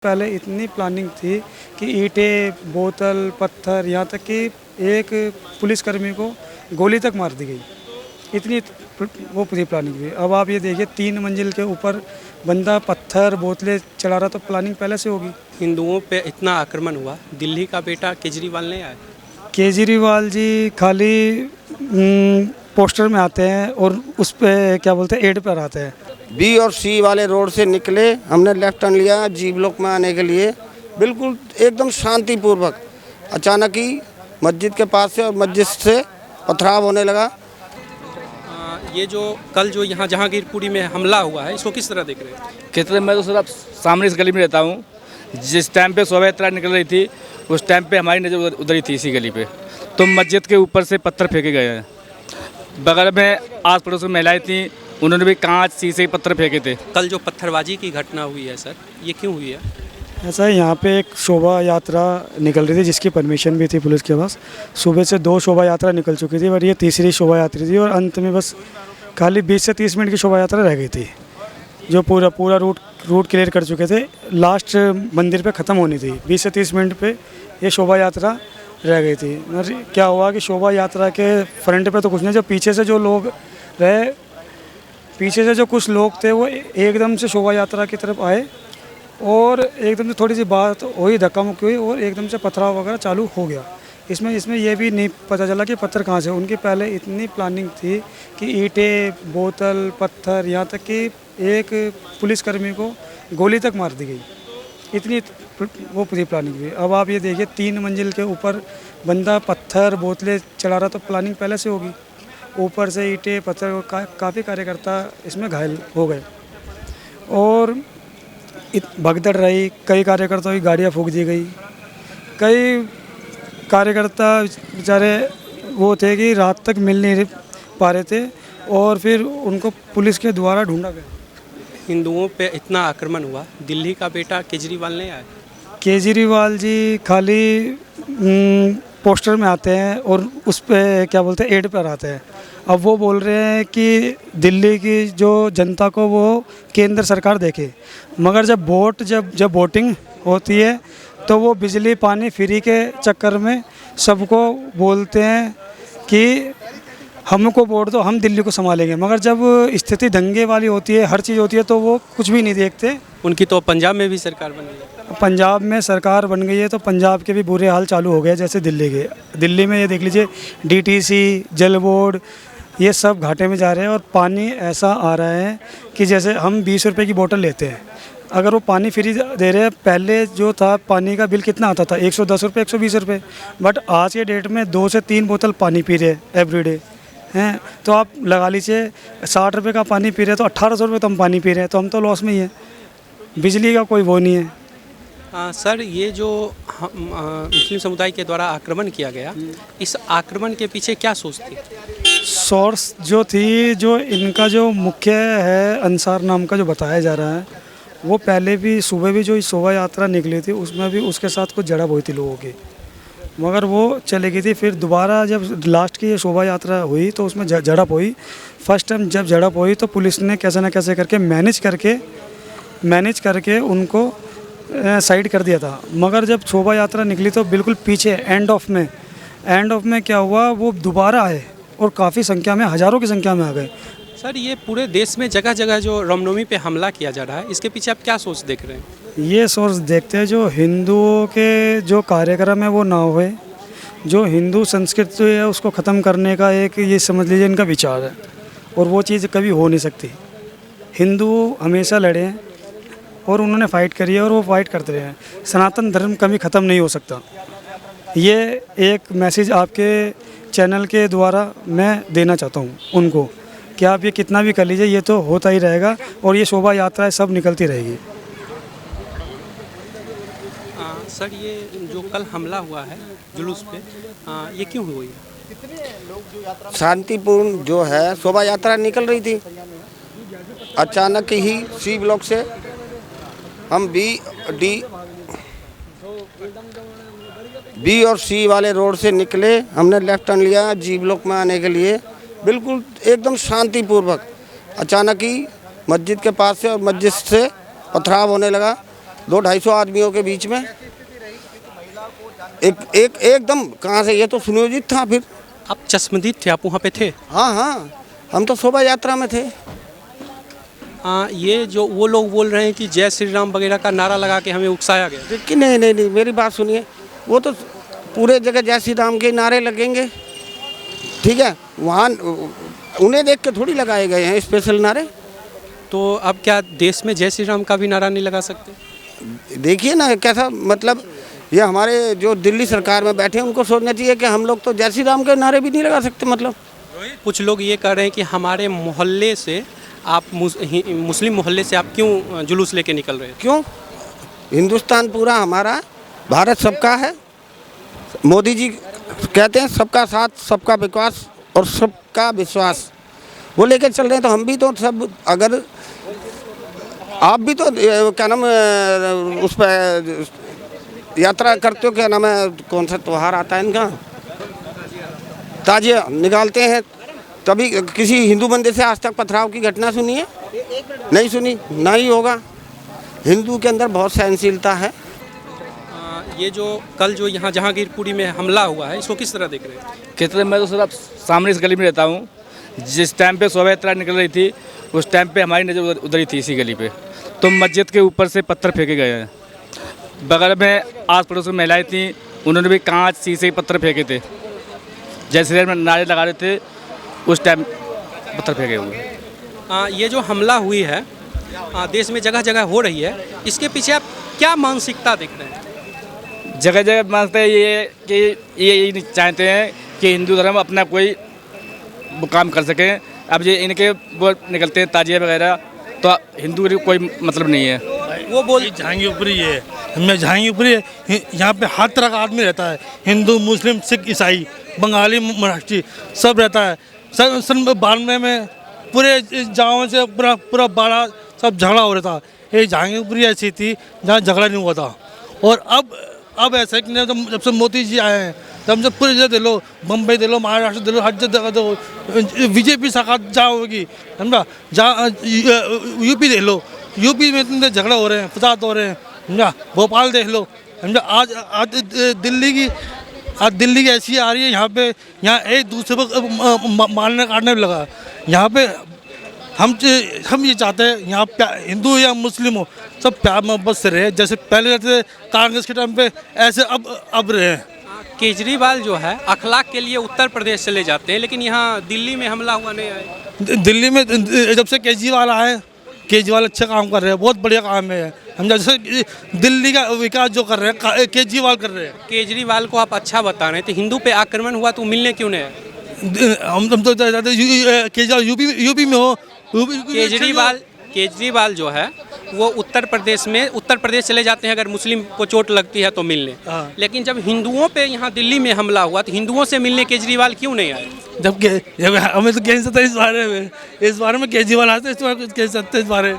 पहले इतनी प्लानिंग थी कि ईंटें, बोतल, पत्थर, यहाँ तक कि एक पुलिसकर्मी को गोली तक मार दी गई। इतनी वो पूरी प्लानिंग हुई। अब आप ये देखिए 3 मंजिल के ऊपर बंदा पत्थर, बोतलें चला रहा, तो प्लानिंग पहले से होगी। हिंदुओं पे इतना आक्रमण हुआ, दिल्ली का बेटा केजरीवाल नहीं आया? केजरीवाल जी खाली पोस्टर में आते हैं और उस पे क्या बोलते हैं, एड पर आते हैं। बी और सी वाले रोड से निकले, हमने लेफ्ट टर्न लिया जी ब्लॉक में आने के लिए, बिल्कुल एकदम शांतिपूर्वक। अचानक ही मस्जिद के पास से और मस्जिद से पथराव होने लगा। ये जो कल जो यहाँ जहांगीरपुरी में हमला हुआ है, इसको किस तरह देख रहे हैं? कितने मैं तो सर अब सामने इस गली में रहता हूँ। जिस टाइम पे शोभा यात्रा निकल रही थी उस टाइम पे हमारी नज़र उधरी थी इसी गली पे, तो मस्जिद के ऊपर से पत्थर फेंके गए हैं। बगल में आस पड़ोस में महिलाएं थी, उन्होंने भी कांच शीशे के पत्थर फेंके थे। कल जो पत्थरबाजी की घटना हुई है सर, ये क्यों हुई है? ऐसा है, यहाँ पे एक शोभा यात्रा निकल रही थी जिसकी परमिशन भी थी पुलिस के पास। सुबह से 2 शोभा यात्रा निकल चुकी थी और ये तीसरी शोभा यात्रा थी, और अंत में बस खाली 20 से 30 मिनट की शोभा यात्रा रह गई थी, जो पूरा रूट क्लियर कर चुके थे। लास्ट मंदिर पे ख़त्म होनी थी, 20 से 30 मिनट पे ये शोभा यात्रा रह गई थी। और क्या हुआ कि शोभा यात्रा के फ्रंट पे तो कुछ नहीं, जो पीछे से जो लोग रहे, पीछे से जो कुछ लोग थे वो एकदम से शोभा यात्रा की तरफ आए और एकदम से थोड़ी सी बात हुई, धक्का मुक्की हुई और एकदम से पथराव वगैरह चालू हो गया। इसमें ये भी नहीं पता चला कि पत्थर कहाँ से। उनकी पहले इतनी प्लानिंग थी कि ईंटें, बोतल, पत्थर, यहाँ तक कि एक पुलिसकर्मी को गोली तक मार दी गई। इतनी वो पूरी प्लानिंग हुई। अब आप ये देखिए 3 मंजिल के ऊपर बंदा पत्थर, बोतलें चला रहा, तो प्लानिंग पहले से होगी। ऊपर से ईंटें, पत्थर, काफ़ी कार्यकर्ता इसमें घायल हो गए और भगदड़ रही। कई कार्यकर्ताओं की गाड़ियाँ फूंक दी गई। कई कार्यकर्ता बेचारे वो थे कि रात तक मिल नहीं पा रहे थे और फिर उनको पुलिस के द्वारा ढूंढा गया। हिंदुओं पे इतना आक्रमण हुआ, दिल्ली का बेटा केजरीवाल नहीं आया? केजरीवाल जी खाली पोस्टर में आते हैं और उस पे क्या बोलते हैं, एड पर आते हैं। अब वो बोल रहे हैं कि दिल्ली की जो जनता को वो केंद्र सरकार देखे, मगर जब वोटिंग होती है तो वो बिजली पानी फ्री के चक्कर में सबको बोलते हैं कि हमको वोट दो, हम दिल्ली को संभालेंगे। मगर जब स्थिति दंगे वाली होती है, हर चीज़ होती है, तो वो कुछ भी नहीं देखते। उनकी तो पंजाब में भी सरकार बन गई। पंजाब में सरकार बन गई है तो पंजाब के भी बुरे हाल चालू हो गए जैसे दिल्ली के। दिल्ली में ये देख लीजिए, डीटीसी, जल बोर्ड, ये सब घाटे में जा रहे हैं और पानी ऐसा आ रहा है कि जैसे हम 20 रुपये की बोतल लेते हैं, अगर वो पानी फ्री दे रहे हैं। पहले जो था पानी का बिल कितना आता था, 110 रुपये, 120 रुपये, बट आज के डेट में 2 से 3 बोतल पानी पी रहे एवरीडे हैं। तो आप लगा लीजिए 60 रुपये का पानी पी रहे हैं तो 1800 रुपये तो हम पानी पी रहे हैं, तो हम तो लॉस में ही हैं। बिजली का कोई वो नहीं है। सर, ये जो मुस्लिम समुदाय के द्वारा आक्रमण किया गया, इस आक्रमण के पीछे क्या सोच थी? सोर्स जो थी, जो इनका जो मुख्य है अंसार नाम का जो बताया जा रहा है, वो पहले भी सुबह भी जो शोभा यात्रा निकली थी उसमें भी उसके साथ कुछ झड़प हुई थी लोगों की, मगर वो चली गई थी। फिर दोबारा जब लास्ट की ये शोभा यात्रा हुई तो उसमें झड़प हुई। फर्स्ट टाइम जब झड़प हुई तो पुलिस ने कैसे ना कैसे करके मैनेज करके उनको साइड कर दिया था। मगर जब शोभा यात्रा निकली तो बिल्कुल पीछे एंड ऑफ में क्या हुआ, वो दोबारा आए और काफ़ी संख्या में, हज़ारों की संख्या में आ गए। सर, ये पूरे देश में जगह जगह जो रामनवमी पे हमला किया जा रहा है, इसके पीछे आप क्या सोच देख रहे हैं? ये सोच देखते हैं जो हिंदुओं के जो कार्यक्रम है वो ना हुए, जो हिंदू संस्कृति है उसको ख़त्म करने का एक, ये समझ लीजिए, इनका विचार है और वो चीज़ कभी हो नहीं सकती। हिंदू हमेशा लड़े हैं और उन्होंने फ़ाइट करी है और वो फाइट करते रहे हैं। सनातन धर्म कभी ख़त्म नहीं हो सकता। ये एक मैसेज आपके चैनल के द्वारा मैं देना चाहता हूँ उनको कि आप ये कितना भी कर लीजिए, ये तो होता ही रहेगा और ये शोभा यात्राएं सब निकलती रहेगी। सर, ये जो कल हमला हुआ है जुलूस पे, ये क्यों हुई है? शांतिपूर्ण जो है शोभा यात्रा निकल रही थी, अचानक ही सी ब्लॉक से हम बी और सी वाले रोड से निकले, हमने लेफ्ट टर्न लिया जी ब्लॉक में आने के लिए, बिल्कुल एकदम शांतिपूर्वक। अचानक ही मस्जिद के पास से और मस्जिद से पथराव होने लगा। 200-250 आदमियों के बीच में एक एकदम कहाँ से, ये तो सुनियोजित था। फिर आप चश्मदीद थे, आप वहाँ पे थे? हाँ हाँ, हम तो शोभा यात्रा में थे। ये जो वो लोग बोल रहे हैं कि जय श्री राम वगैरह का नारा लगा के हमें उकसाया गया। देखिए नहीं, मेरी बात सुनिए, वो तो पूरे जगह जय श्री राम के नारे लगेंगे, ठीक है। वहाँ उन्हें देख के थोड़ी लगाए गए हैं स्पेशल नारे। तो अब क्या देश में जय श्री राम का भी नारा नहीं लगा सकते? देखिए ना कैसा, मतलब ये हमारे जो दिल्ली सरकार में बैठे हैं उनको सोचना चाहिए कि हम लोग तो जय श्री राम के नारे भी नहीं लगा सकते। मतलब कुछ लोग ये कह रहे हैं कि हमारे मोहल्ले से आप मुस्लिम मोहल्ले से आप क्यों जुलूस लेके निकल रहे हैं? क्यों? हिंदुस्तान पूरा हमारा, भारत सबका है। मोदी जी कहते हैं सबका साथ, सबका विकास और सबका विश्वास, वो लेके चल रहे हैं। तो हम भी तो सब, अगर आप भी तो क्या नाम उस पर यात्रा करते हो, क्या नाम है, कौन सा त्यौहार आता है इनका, ताजिया निकालते हैं, कभी किसी हिंदू मंदिर से आज तक पथराव की घटना सुनी है? नहीं सुनी, ना ही होगा। हिंदू के अंदर बहुत सहनशीलता है। ये जो कल जो यहाँ जहांगीरपुरी में हमला हुआ है, इसको किस तरह देख रहे हैं? कितने, मैं तो सर अब सामने इस गली में रहता हूँ। जिस टाइम पे शोभा यात्रा निकल रही थी उस टाइम पे हमारी नज़र उधर ही थी, इसी गली पे। तो मस्जिद के ऊपर से पत्थर फेंके गए हैं। बगल में आस पड़ोस में महिलाएं थीं, उन्होंने भी कांच शीशे पत्थर फेंके थे। जैसे में नारे लगा रहे थे उस टाइम पत्थर फेंके हुए। ये जो हमला हुई है देश में जगह जगह हो रही है, इसके पीछे आप क्या मानसिकता देख रहे हैं? जगह जगह मानते हैं ये कि ये नहीं चाहते हैं कि हिंदू धर्म अपना कोई वो काम कर सकें। अब ये इनके वो निकलते हैं ताजिया वगैरह, तो हिंदू की कोई मतलब नहीं है। वो बोल जहांगीरपुरी है, मैं जहांगीरपुरी है, यहाँ पे हर तरह का आदमी रहता है, हिंदू, मुस्लिम, सिख, ईसाई, बंगाली, मराठी, सब रहता है। सन 92 में पूरे गाँव से पूरा बड़ा सब झगड़ा हो रहा था। ये जहांगीरपुरी ऐसी थी जहाँ झगड़ा नहीं हुआ था। और अब ऐसा है कि जब से मोदी जी आए हैं, तब से पूरी जगह दे लो, बम्बई दे लो, महाराष्ट्र दे लो, हर जगह दो, बीजेपी सरकार जहाँ होगी, समझा, जहाँ यूपी दे लो, यूपी में इतने झगड़ा हो रहे हैं, फसाद हो रहे हैं, समझा। भोपाल देख लो, समझा। आज दिल्ली की ऐसी आ रही है, यहाँ एक दूसरे को मारने काटने भी लगा। यहाँ पे हम ये चाहते हैं यहाँ हिंदू या मुस्लिम हो, सब प्यार मोहब्बत से रहे, जैसे पहले रहते कांग्रेस के टाइम पे, ऐसे अब रहे। केजरीवाल जो है अखलाक के लिए उत्तर प्रदेश चले जाते हैं, लेकिन यहाँ दिल्ली में हमला हुआ नहीं आए। दिल्ली में जब से केजरीवाल आए, केजरीवाल अच्छा काम कर रहे हैं, बहुत बढ़िया काम है। हम जैसे दिल्ली का विकास जो कर रहे हैं केजरीवाल कर रहे हैं। केजरीवाल को आप अच्छा बता रहे हैं, तो हिंदू पे आक्रमण हुआ तो मिलने क्यों नहीं आए? हम तो केजरीवाल यूपी में हो। केजरीवाल जो है वो उत्तर प्रदेश चले जाते हैं अगर मुस्लिम को चोट लगती है तो मिलने। लेकिन जब हिंदुओं पे यहाँ दिल्ली में हमला हुआ तो हिंदुओं से मिलने केजरीवाल क्यों नहीं आए? जब हमें तो कह सकते इस बारे में केजरीवाल आते इस बारे